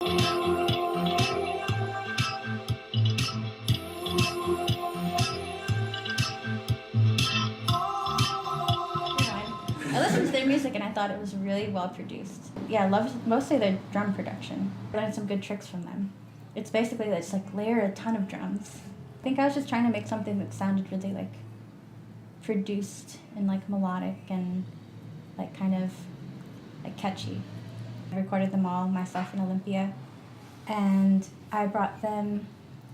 I listened to their music and I thought it was really well produced. Yeah, I loved mostly their drum production. I learned some good tricks from them. It's basically just like layer a ton of drums. I think I was just trying to make something that sounded really like produced and like melodic and like kind of like catchy. I recorded them all myself in Olympia, and I brought them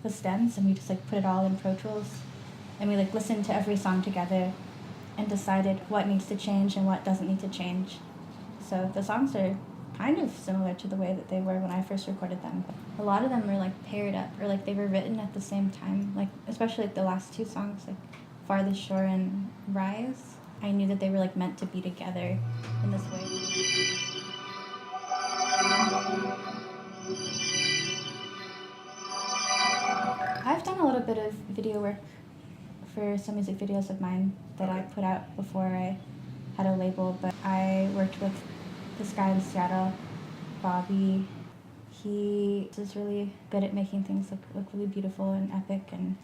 the stems and we just like put it all in Pro Tools, and we like listened to every song together and decided what needs to change and what doesn't need to change. So the songs are kind of similar to the way that they were when I first recorded them. A lot of them were like paired up, or like they were written at the same time, like especially like the last two songs, like Farthest Shore and Rise. I knew that they were like meant to be together in this way. I've done a little bit of video work for some music videos of mine that I put out before I had a label, but I worked with this guy in Seattle, Bobby. He is really good at making things look really beautiful and epic, and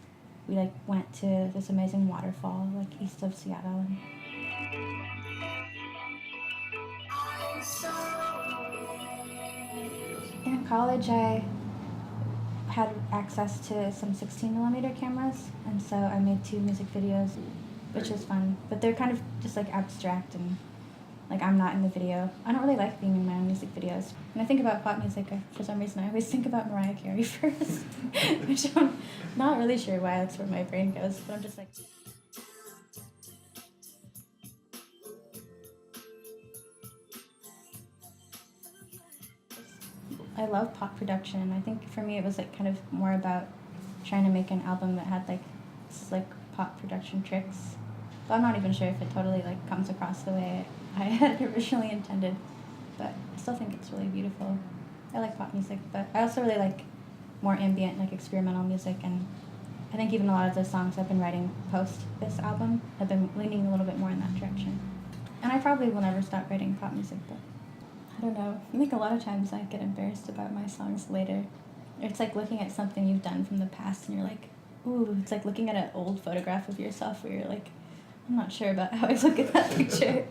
we like went to this amazing waterfall like east of Seattle. In college, I had access to some 16mm cameras, and so I made 2 music videos, which was fun. But they're kind of just like abstract, and like I'm not in the video. I don't really like being in my own music videos. When I think about pop music, for some reason I always think about Mariah Carey first, which I'm not really sure why that's where my brain goes, but I'm just like... I love pop production. I think for me it was like kind of more about trying to make an album that had like slick pop production tricks. But I'm not even sure if it totally like comes across the way I had originally intended. But I still think it's really beautiful. I like pop music, but I also really like more ambient, like experimental music, and I think even a lot of the songs I've been writing post this album have been leaning a little bit more in that direction. And I probably will never stop writing pop music, but I don't know. I think a lot of times I get embarrassed about my songs later. It's like looking at something you've done from the past and you're like, ooh, it's like looking at an old photograph of yourself where you're like, I'm not sure about how I look at that picture.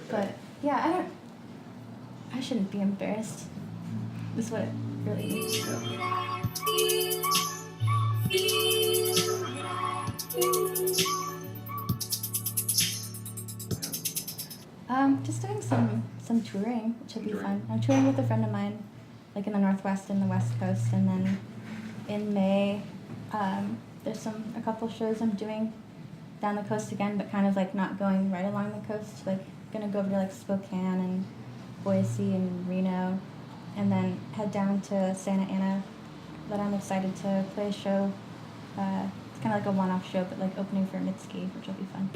But yeah, I shouldn't be embarrassed. That's what it really means. Just doing some touring, which would be fun. I'm touring with a friend of mine, like in the Northwest and the West Coast, and then in May, there's a couple shows I'm doing down the coast again, but kind of like not going right along the coast. Like gonna go over to like Spokane and Boise and Reno, and then head down to Santa Ana. But I'm excited to play a show. It's kind of like a one-off show, but like opening for Mitski, which will be fun.